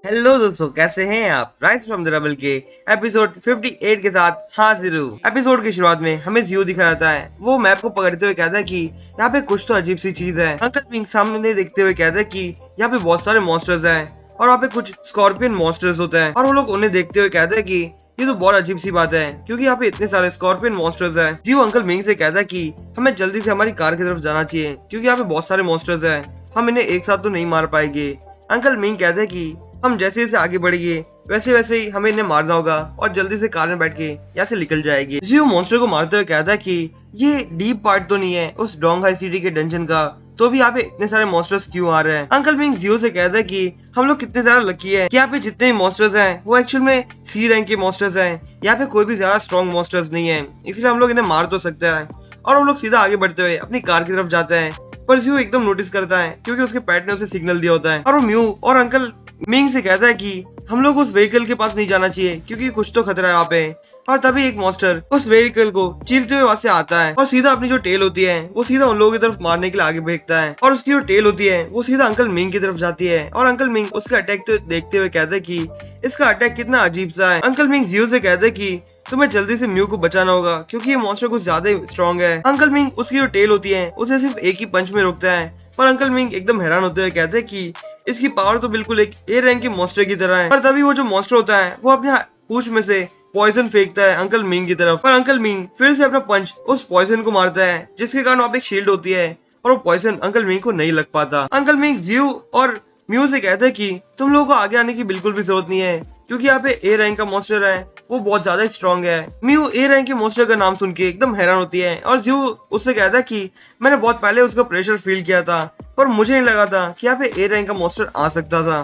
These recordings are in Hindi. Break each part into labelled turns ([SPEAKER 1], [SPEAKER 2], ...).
[SPEAKER 1] हेलो दोस्तों, कैसे हैं आप। राइस फ्रॉम द रबल के एपिसोड 58 के साथ हाजिर हूँ। एपिसोड की शुरुआत में हमें जियो दिखाया जाता है। वो मैप को पकड़ते हुए कहता है कि यहाँ पे कुछ तो अजीब सी चीज है। अंकल पिंक सामने देखते हुए कहता है कि यहाँ पे बहुत सारे मॉन्स्टर्स हैं और वहाँ पे कुछ स्कॉर्पियन मॉन्स्टर्स होते हैं और वो लोग उन्हें देखते हुए कहते हैं कि ये तो बहुत अजीब सी बात है क्योंकि यहाँ पे इतने सारे स्कॉर्पियन मॉन्स्टर्स हैं। जियो अंकल मिंग से कहता है कि हमें जल्दी से हमारी कार की तरफ जाना चाहिए क्योंकि यहाँ पे बहुत सारे मॉन्स्टर्स हैं, हम इन्हें एक साथ तो नहीं मार पाएंगे। अंकल मिंग कहते हैं कि हम जैसे जैसे आगे बढ़ेंगे वैसे वैसे ही हमें इन्हें मारना होगा और जल्दी से कार में बैठ के यहाँ से निकल जाएगी। जियो मॉन्स्टर को मारते हुए कहता है कि ये डीप पार्ट तो नहीं है उस डोंग हाई सिटी के डंजन का, तो भी यहाँ पे इतने सारे मॉन्स्टर्स क्यों आ रहे हैं। अंकल मिंग जियो से कहता है कि हम लोग कितने ज्यादा लकी है कि यहाँ पे जितने भी मॉन्स्टर्स हैं वो एक्चुअल में सी रैंक के मॉन्स्टर्स हैं। यहाँ पे कोई भी ज्यादा स्ट्रॉन्ग मॉन्स्टर्स नहीं है, इसलिए हम लोग इन्हें मार तो सकते हैं। और हम लोग सीधा आगे बढ़ते हुए अपनी कार की तरफ जाते हैं, पर जियो एकदम नोटिस करता है क्योंकि उसके पेट ने उसे सिग्नल दिया होता है और वो म्यू और अंकल मिंग से कहता है कि हम लोग उस व्हीकल के पास नहीं जाना चाहिए क्योंकि कुछ तो खतरा है वहाँ पे। और तभी एक मॉन्स्टर उस व्हीकल को चीरते हुए वहां से आता है और सीधा अपनी जो टेल होती है वो सीधा उन लोगों की तरफ मारने के लिए आगे फेंकता है और उसकी जो टेल होती है वो सीधा अंकल मिंग की तरफ जाती है और अंकल मिंग उसका अटैक तो देखते हुए कहते हैं कि इसका अटैक कितना अजीब सा है। अंकल मिंग जियो से कहते हैं कि तुम्हें जल्दी से म्यू को बचाना होगा क्योंकि ये मॉन्स्टर कुछ ज्यादा स्ट्रॉन्ग है। अंकल मिंग उसकी जो टेल होती है उसे सिर्फ एक ही पंच में रोकता है, पर अंकल मिंग एकदम हैरान होते हुए कहते हैं कि इसकी पावर तो बिल्कुल एक ए रैंक के मॉन्स्टर की तरह है। पर तभी वो जो मॉन्स्टर होता है वो अपने पूंछ में से पॉइजन फेंकता है अंकल मिंग की तरफ, पर अंकल मिंग फिर से अपना पंच उस पॉइजन को मारता है जिसके कारण वहाँ पे एक शील्ड होती है और वो पॉइजन अंकल मिंग को नहीं लग पाता। अंकल मिंग जियो और म्यू से कहते हैं कि तुम लोगों को आगे आने की बिल्कुल भी जरूरत नहीं है क्योंकि यहाँ पे ए रैंक का मॉन्स्टर है, वो बहुत ज्यादा स्ट्रॉन्ग है। म्यू ए रैंक के मॉन्स्टर का नाम सुन के एकदम हैरान होती है और जियो उससे कहता है कि मैंने बहुत पहले उसका प्रेशर फील किया था पर मुझे नहीं लगा था कि यहाँ पे ए रैंक का मॉन्स्टर आ सकता था।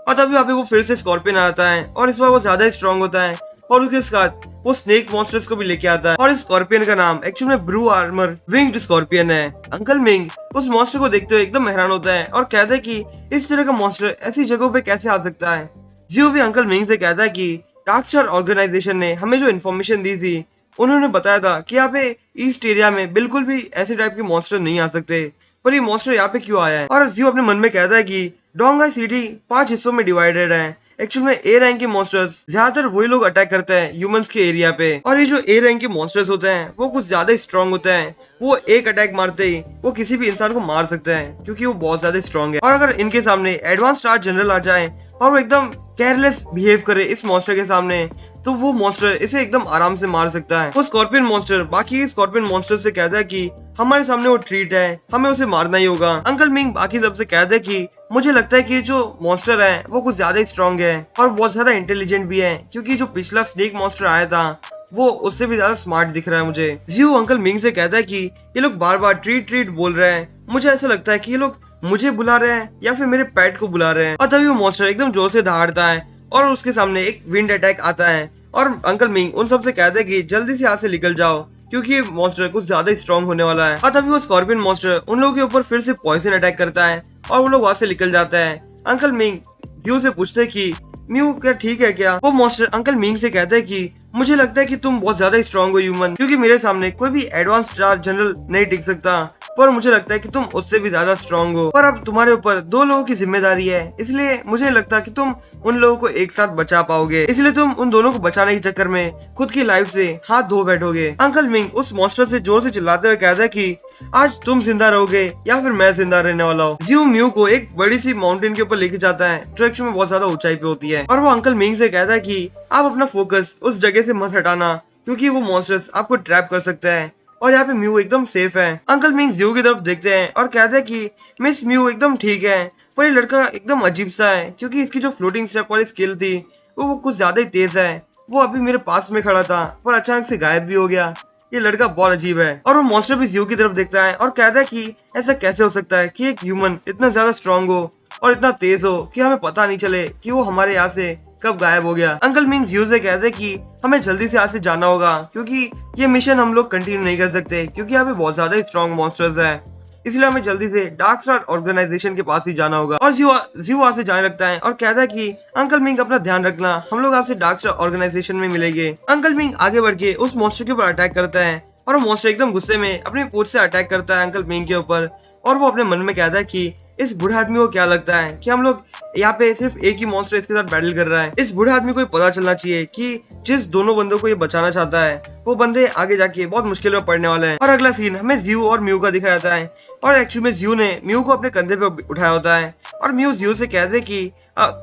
[SPEAKER 1] और तभी वहाँ पे वो फिर से स्कॉर्पियन आता है और इस बार वो ज्यादा स्ट्रॉन्ग होता है और उसके साथ वो स्नेक मॉन्स्टर्स को भी लेके आता है और इस स्कॉर्पियन का नाम एक्चुअली में ब्रू आर्मर विंग्ड स्कॉर्पियन है। अंकल मिंग उस मॉन्स्टर को देखते हुए एकदम हैरान होता है और कहता है कि इस तरह का मॉन्स्टर ऐसी जगहों पे कैसे आ सकता है। जियो भी अंकल मिंग से कहता है कि डार्क स्टार ऑर्गेनाइजेशन ने हमें जो इन्फॉर्मेशन दी थी उन्होंने बताया था कि यहाँ पे ईस्ट एरिया में बिल्कुल भी ऐसे टाइप के मॉन्स्टर नहीं आ सकते, पर ये मॉन्स्टर यहाँ पे क्यों आया है। और जियो अपने मन में कहता है कि डोंगाई सिटी 5 हिस्सों में डिवाइडेड है। एक्चुअल में ए रैंक के मॉन्स्टर्स ज्यादातर वही लोग अटैक करते हैं ह्यूमंस के एरिया पे, और ये जो ए रैंक के मॉन्स्टर्स होते हैं वो कुछ ज्यादा स्ट्रॉन्ग होते हैं। वो एक अटैक मारते ही वो किसी भी इंसान को मार सकते हैं क्योंकि वो बहुत ज्यादा स्ट्रॉन्ग है। और अगर इनके सामने एडवांस स्टार जनरल आ जाए और वो एकदम केयरलेस बिहेव करे इस मॉन्स्टर के सामने, तो वो मॉन्स्टर इसे एकदम आराम से मार सकता है। वो स्कॉर्पियन मॉन्स्टर बाकी स्कॉर्पियन मॉन्स्टर से कहता है कि हमारे सामने वो ट्रीट है, हमें उसे मारना ही होगा। अंकल मिंग बाकी सबसे कहते हैं कि मुझे लगता है कि जो मॉन्स्टर है वो कुछ ज्यादा स्ट्रॉन्ग है और बहुत ज्यादा इंटेलिजेंट भी है क्योंकि जो पिछला स्नेक मॉन्स्टर आया था वो उससे भी ज्यादा स्मार्ट दिख रहा है मुझे। जियो अंकल मिंग से कहता है कि ये लोग बार बार ट्रीट ट्रीट बोल रहे हैं, मुझे ऐसा लगता है कि ये लोग मुझे बुला रहे हैं या फिर मेरे पेट को बुला रहे हैं। और तभी वो मॉन्स्टर एकदम जोर से दहाड़ता है और उसके सामने एक विंड अटैक आता है और अंकल मिंग उन सबसे कहते हैं कि जल्दी से यहाँ से निकल जाओ क्योंकि ये मॉन्स्टर कुछ ज्यादा स्ट्रॉन्ग होने वाला है। और तभी वो स्कॉर्पियन मॉन्स्टर उन लोगों के ऊपर फिर से पॉइजन अटैक करता है और वो लोग वहां से निकल जाता है। अंकल मिंग जियो से पूछते कि म्यू क्या ठीक है क्या। वो मॉन्स्टर अंकल मिंग से कहता है कि मुझे लगता है कि तुम बहुत ज्यादा स्ट्रॉन्ग हो ह्यूमन, क्योंकि मेरे सामने कोई भी एडवांस स्टार जनरल नहीं टिक सकता, पर मुझे लगता है कि तुम उससे भी ज्यादा स्ट्रॉन्ग हो। पर अब तुम्हारे ऊपर 2 लोगों की जिम्मेदारी है, इसलिए मुझे नहीं लगता कि तुम उन लोगों को एक साथ बचा पाओगे, इसलिए तुम उन दोनों को बचाने के चक्कर में खुद की लाइफ से हाथ धो बैठोगे। अंकल मिंग उस मॉन्स्टर से जोर से चिल्लाते हुए कहता है कि आज तुम जिंदा रहोगे या फिर मैं जिंदा रहने वाला हूँ। जियो म्यू को एक बड़ी सी माउंटेन के ऊपर लेके जाता है जो एक्चुअली में बहुत ज्यादा ऊंचाई पे होती है, और वो अंकल मिंग से कहता है कि आप अपना फोकस उस जगह से मत हटाना क्योंकि वो मॉन्स्टर्स आपको ट्रैप कर सकता है और यहाँ पे म्यू एकदम सेफ है। अंकल मिंग जियो की तरफ देखते हैं और कहते हैं कि मिस म्यू एकदम ठीक है, पर ये लड़का एकदम अजीब सा है क्योंकि इसकी जो फ्लोटिंग स्टेप वाली स्किल थी वो कुछ ज्यादा ही तेज है। वो अभी मेरे पास में खड़ा था पर अचानक से गायब भी हो गया, ये लड़का बहुत अजीब है। और वो मॉन्स्टर भी जियो की तरफ देखता है और कहता है कि ऐसा कैसे हो सकता है कि एक ह्यूमन इतना ज्यादा स्ट्रॉन्ग हो और इतना तेज हो कि हमें पता नहीं चले कि वो हमारे यहाँ से कब गायब हो गया। अंकल मिंग जियो से कहते हैं कि हमें जल्दी से यहाँ से जाना होगा क्योंकि ये मिशन हम लोग कंटिन्यू नहीं कर सकते क्योंकि यहाँ पे बहुत ज्यादा स्ट्रॉन्ग मॉन्स्टर्स है, इसलिए हमें जल्दी से डार्क स्टार ऑर्गेनाइजेशन के पास ही जाना होगा। और जियो वहां से जाने लगता है और कहता है कि अंकल मिंग अपना ध्यान रखना, हम लोग आपसे डार्क स्टार ऑर्गेनाइजेशन में मिलेंगे। अंकल मिंग आगे बढ़ के उस मॉन्स्टर के ऊपर अटैक करता है और वो मॉन्स्टर एकदम गुस्से में अपनी पूंछ से अटैक करता है अंकल मिंग के ऊपर, और वो अपने मन में कहता है कि इस बूढ़े आदमी को क्या लगता है कि हम लोग यहाँ पे सिर्फ एक ही मॉन्स्टर इसके साथ बैटल कर रहा है। इस बूढ़े आदमी को ये पता चलना चाहिए कि जिस दोनों बंदों को ये बचाना चाहता है वो बंदे आगे जाके बहुत मुश्किल में पड़ने वाले हैं। और अगला सीन हमें जियो और म्यू का दिखाया जाता है और एक्चुअली में जियो ने म्यू को अपने कंधे पे उठाया होता है और म्यू जियो से कहते हैं कि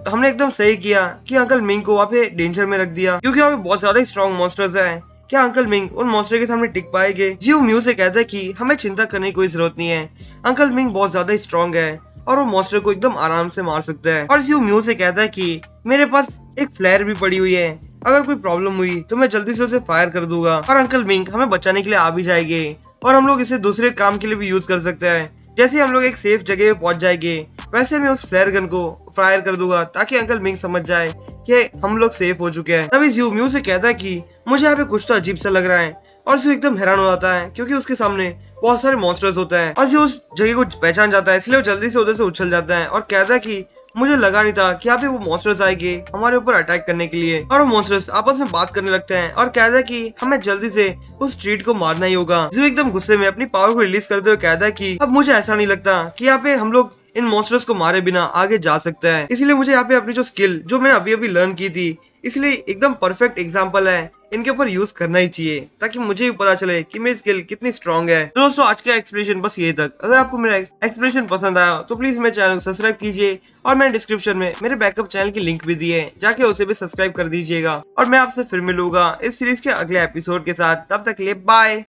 [SPEAKER 1] हमने एकदम सही किया कि अंकल मिंग को वहाँ पे डेंजर में रख दिया क्योंकि वहाँ पे बहुत ज्यादा स्ट्रॉन्ग मॉन्स्टर्स है। क्या अंकल मिंग उन मॉन्स्टर के सामने टिक पाएंगे? जियो म्यू से कहता है कि हमें चिंता करने की कोई जरूरत नहीं है, अंकल मिंग बहुत ज्यादा स्ट्रॉन्ग है और वो मॉन्स्टर को एकदम आराम से मार सकता है। और जियो म्यू से कहता है कि मेरे पास एक फ्लेयर भी पड़ी हुई है, अगर कोई प्रॉब्लम हुई तो मैं जल्दी से उसे फायर कर दूंगा और अंकल मिंग हमें बचाने के लिए आ भी जाएंगे और हम लोग इसे दूसरे काम के लिए भी यूज कर सकते हैं। जैसे हम लोग एक सेफ जगह पे पहुंच जाएंगे वैसे मैं उस फ्लेयर गन को फायर कर दूंगा ताकि अंकल मिंग समझ जाए कि हम लोग सेफ हो चुके हैं। तभी जियो म्यू से कहता है कि मुझे यहाँ पे कुछ तो अजीब सा लग रहा है और जियो एकदम हैरान हो जाता है क्योंकि उसके सामने बहुत सारे मॉन्स्टर्स होते हैं और जियो उस जगह को पहचान जाता है, इसलिए वो जल्दी से उधर से उछल जाता है और कहता है कि मुझे लगा नहीं था कि यहाँ पे वो मॉन्स्टर्स आएंगे हमारे ऊपर अटैक करने के लिए। और वो मॉन्स्टर्स आपस में बात करने लगते हैं और कहता है कि हमें जल्दी से उस ट्रीट को मारना ही होगा। जियो एकदम गुस्से में अपनी पावर को रिलीज करते हुए कहता है कि अब मुझे ऐसा नहीं लगता कि यहाँ पे हम लोग इन मॉन्स्टर्स को मारे बिना आगे जा सकता है, इसलिए मुझे यहाँ पे अपनी जो स्किल जो मैंने अभी अभी लर्न की थी इसलिए एकदम परफेक्ट एग्जांपल है, इनके ऊपर यूज करना ही चाहिए ताकि मुझे भी पता चले कि मेरी स्किल कितनी स्ट्रांग है। तो दोस्तों आज का एक्सप्लेनेशन बस ये तक। अगर आपको मेरा एक्सप्लेनेशन पसंद आया तो प्लीज मेरे चैनल को सब्सक्राइब कीजिए और मैंने डिस्क्रिप्शन में मेरे बैकअप चैनल की लिंक भी दी है, जाके उसे भी सब्सक्राइब कर दीजिएगा। और मैं आपसे फिर मिलूंगा इस सीरीज के अगले एपिसोड के साथ, तब तक के लिए बाय।